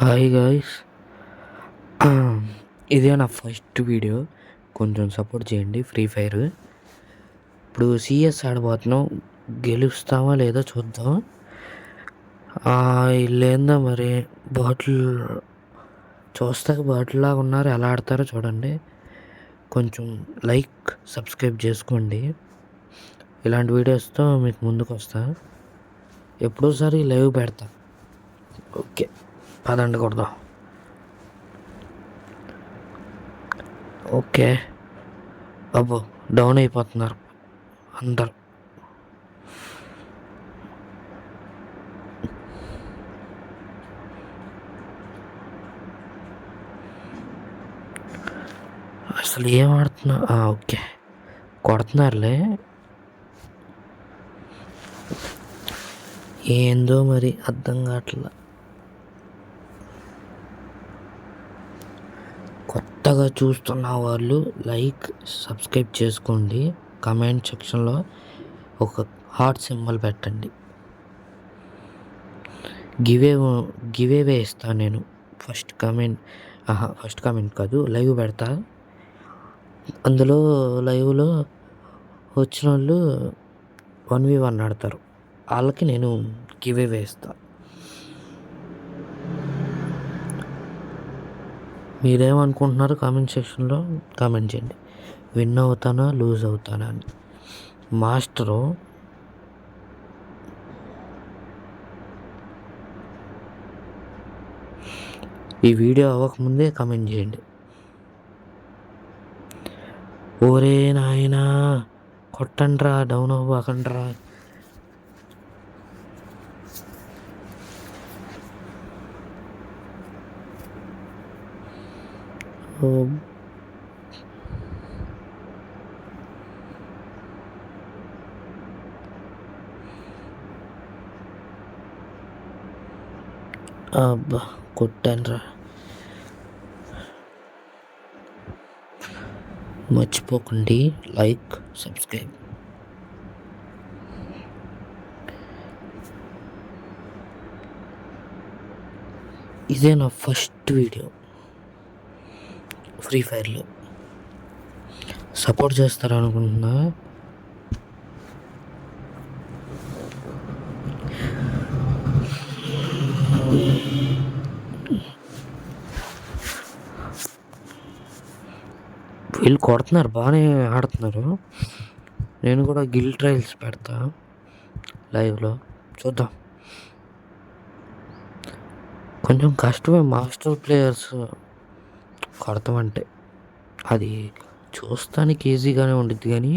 Hi guys. ఇదే నా first video. కొంచెం సపోర్ట్ చేయండి. ఫ్రీ ఫైర్ ఇప్పుడు సిఎస్ ఆడబోతున్నాం. గెలుస్తామా లేదో చూద్దాం. వీళ్ళేందో మరి బాటిల్ చూస్తాక బాటిల్లాగా ఉన్నారు. ఎలా ఆడతారో చూడండి. కొంచెం లైక్ సబ్స్క్రైబ్ చేసుకోండి. ఇలాంటి వీడియోస్తో మీకు ముందుకు వస్తా. ఎప్పుడోసారి లైవ్ పెడతా. ఓకే, పదండి కొడదాం. ఓకే, అబ్బో డౌన్ అయిపోతున్నారు అందరు. అసలు ఏం ఆడుతున్నా? ఓకే, కొడుతున్నారులే. ఏందో మరి అర్థం కావట్లా. కొత్తగా చూస్తున్న వాళ్ళు లైక్ సబ్స్క్రైబ్ చేసుకోండి. కమెంట్ సెక్షన్లో ఒక హార్ట్ సింబల్ పెట్టండి. గివేవే ఇస్తాను నేను. ఫస్ట్ కామెంట్ కాదు, లైవ్ పెడతా. అందులో లైవ్లో వచ్చిన వాళ్ళు 1v1 ఆడతారు. వాళ్ళకి నేను గివేవే ఇస్తాను. మీరేమనుకుంటున్నారు? కామెంట్ సెక్షన్లో కామెంట్ చేయండి. విన్ అవుతానా లూజ్ అవుతానా అని. మాస్టరు ఈ వీడియో అవ్వకముందే కామెంట్ చేయండి. ఓరే నాయనా, కొట్టండ్రా, డౌన్ అవ్వకండ్రా. అబ్బా కొట్టాన్రా. మర్చిపోకండి లైక్ సబ్స్క్రైబ్. ఇదే నా ఫస్ట్ వీడియో ఫ్రీ ఫైర్లో. సపోర్ట్ చేస్తారనుకుంటున్నా. వీళ్ళు కొడుతున్నారు, బాగానే ఆడుతున్నారు. నేను కూడా గిల్ ట్రయల్స్ పెడతా లైవ్లో, చూద్దాం. కొంచెం కష్టమే మాస్టర్ ప్లేయర్స్ కొడతామంటే. అది చూస్తానికి ఈజీగానే ఉండిద్ది కానీ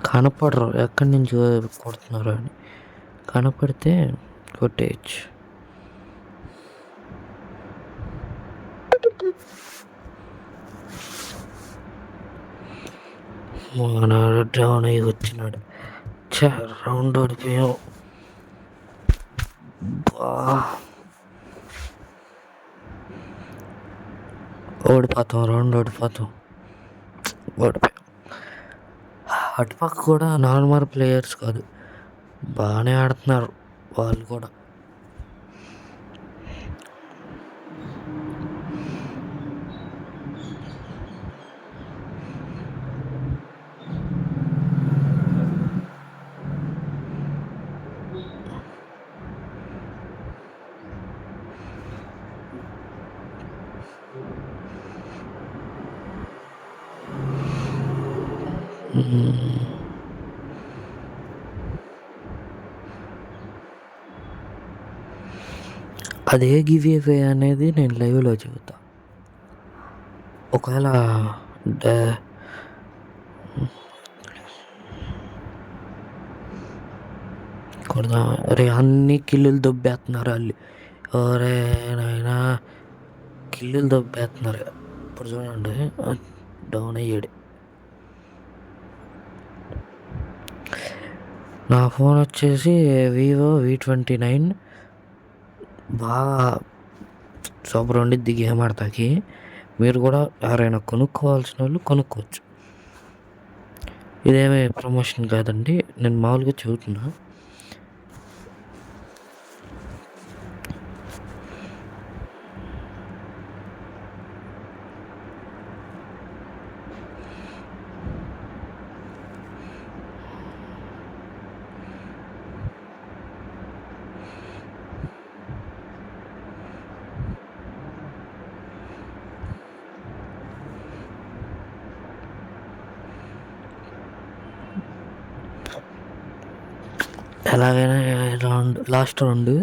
కనపడరు ఎక్కడి నుంచి కొడుతున్నారు అని. కనపడితే కొట్టేయచ్చు. మనడు డౌన్ అయ్యి వచ్చినాడు. రౌండ్ ఓడిపోయాం. ఓడిపోతాం, రౌండ్ ఓడిపోతాం. అటుపక్క కూడా నార్మల్ ప్లేయర్స్ కాదు, బాగానే ఆడుతున్నారు వాళ్ళు కూడా. అదే గివ్ అనేది నేను లైవ్లో చెబుతా. ఒకవేళ కొడదాం. అరే అన్ని కిల్లులు దొబ్బేస్తున్నారు వాళ్ళు. ఒరే నాయనా, కిల్లులు దొబ్బేస్తున్నారు. ఇప్పుడు చూడండి, డౌన్ అయ్యాడు. నా ఫోన్ వచ్చేసి వివో V29. బాగా సూపర్ ఉండిద్ది గేమ్ ఆడతాకి. మీరు కూడా ఎవరైనా కొనుక్కోవాల్సిన వాళ్ళు కొనుక్కోవచ్చు. ఇదేమీ ప్రమోషన్ కాదండి, నేను మామూలుగా చెబుతున్నా. ఎలాగైనా లాస్ట్ రౌండ్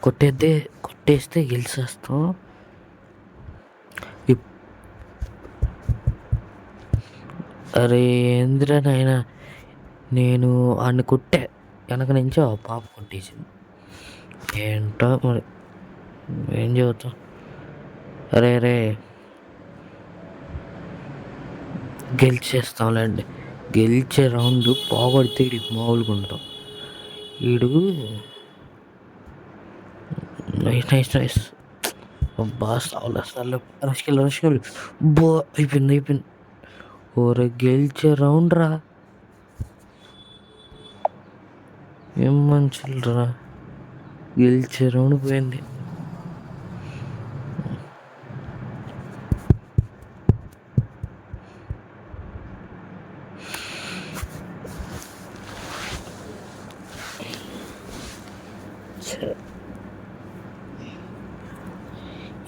కొట్టేస్తే గెలిచేస్తాం. అరే ఏందిరా నాయనా, నేను ఆడిని కొట్టా, వెనక నుంచి ఆ పాప కొట్టేసింది. ఏంటో మరి ఏం చెబుతాం. అరే గెలిచేస్తాంలేండి. గెలిచే రౌండ్ పోగొడితే వీడికి మామూలుగా ఉంటాం. వీడు నైస్ బాగా అసలు రష్కెళ్ళి బో అయిపోయింది. ఓరే గెలిచే రౌండ్ రా, ఏం మనుషులరా, గెలిచే రౌండ్ పోయింది.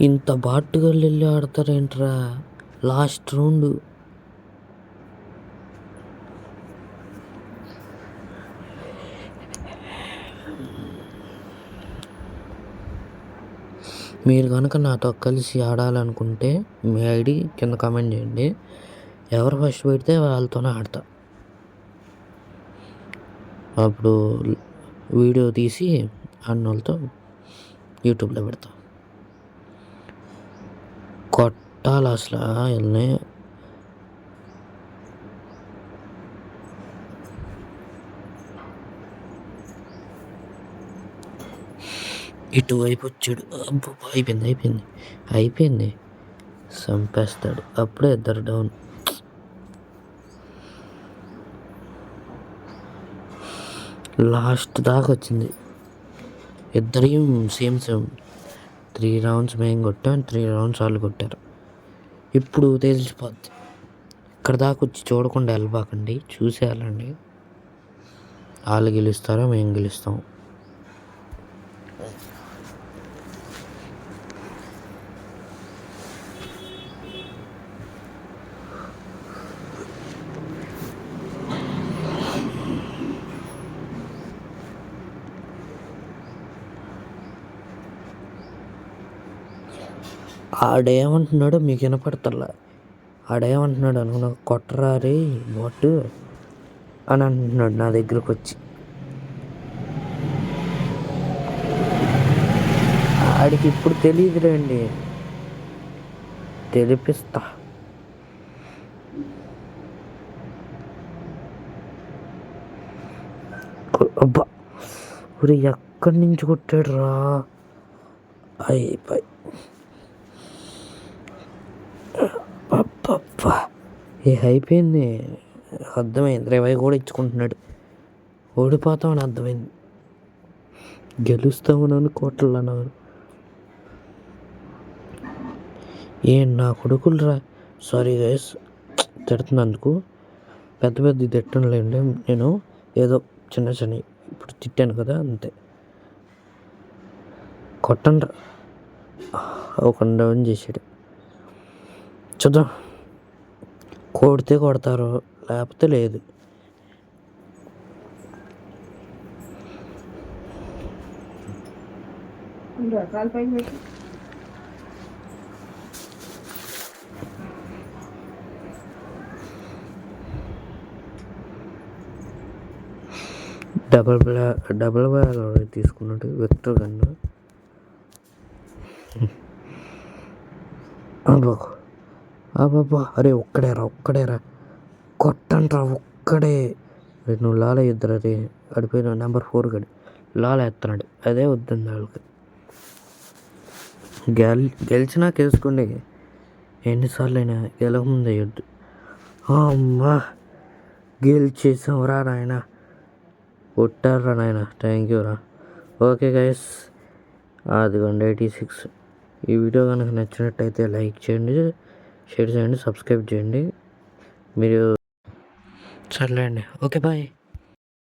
ఇంత బాటుగా వెళ్ళి ఆడతారేంట్రా లాస్ట్ రౌండ్. మీరు కనుక నాతో కలిసి ఆడాలనుకుంటే మీ ఐడి కింద కామెంట్ చేయండి. ఎవరు ఫస్ట్ పెడితే వాళ్ళతోనే ఆడతా. అప్పుడు వీడియో తీసి అన్నోళ్ళతో యూట్యూబ్లో పెడతా. కొట్టాలి అసలు వెళ్ళి. ఇటువైపు వచ్చాడు. అయిపోయింది. చంపేస్తాడు. అప్పుడే ఇద్దరు డౌన్. లాస్ట్ దాకా వచ్చింది. ఇద్దరి సేమ్ 3 రౌండ్స్ మేము కొట్టాం, 3 రౌండ్స్ వాళ్ళు కొట్టారు. ఇప్పుడు తెలిసిపోద్ది. ఇక్కడ దాకా వచ్చి చూడకుండా వెళ్ళబాకండి, చూసి వెళ్ళండి. వాళ్ళు గెలుస్తారో మేము గెలుస్తాం. ఆడేమంటున్నాడో మీకు వినపడతల్లా. ఆడేమంటున్నాడు అనుకున్నా, కొట్టరా రే బొట్టు అని అంటున్నాడు నా దగ్గరకు వచ్చి. ఆడికి ఇప్పుడు తెలియదులేండి, తెలిపిస్తా. అబ్బా ఊరి ఎక్కడి నుంచి కొట్టాడు రా. అయిపోయి అయిపోయింది. అర్థమైంది. 20 కూడా ఇచ్చుకుంటున్నాడు. ఓడిపోతామని అర్థమైంది. గెలుస్తామని అనుకోవట్లన్నాను. నా కొడుకులు రా. సారీ గైస్ తిడుతున్నందుకు. పెద్ద తిట్టనులేండి, నేను ఏదో చిన్న ఇప్పుడు తిట్టాను కదా అంతే. కొట్టండి. ఒక డౌన్ చేసాడు. చూద్దాం, కొడితే కొడతారు, లేకపోతే లేదు. డబల్ బ్యారల్ తీసుకున్నాడు వెక్టర్ గన్ను. అబ్బా అరే ఒక్కడేరా కొట్టండ్రా ఒక్కడే. నువ్వు లాల ఇద్దరు అరే అడిపోయిన నెంబర్ 4 గడి లాల ఎత్తున్నాడు. అదే వద్దండి వాళ్ళకి. గెలిచినా గెలుచుకోండి, ఎన్నిసార్లు అయినా గెలవముందు అయ్యొద్దు. అమ్మా గెలిచేసాం రా నాయన, కొట్టారా నాయన. థ్యాంక్ యూ రా. ఓకే గైస్, అదిగోండి 86. ఈ వీడియో కనుక నచ్చినట్టయితే లైక్ చేయండి, షేర్ చేయండి, సబ్స్క్రైబ్ చేయండి. మీరు సర్లేండి. Okay bye.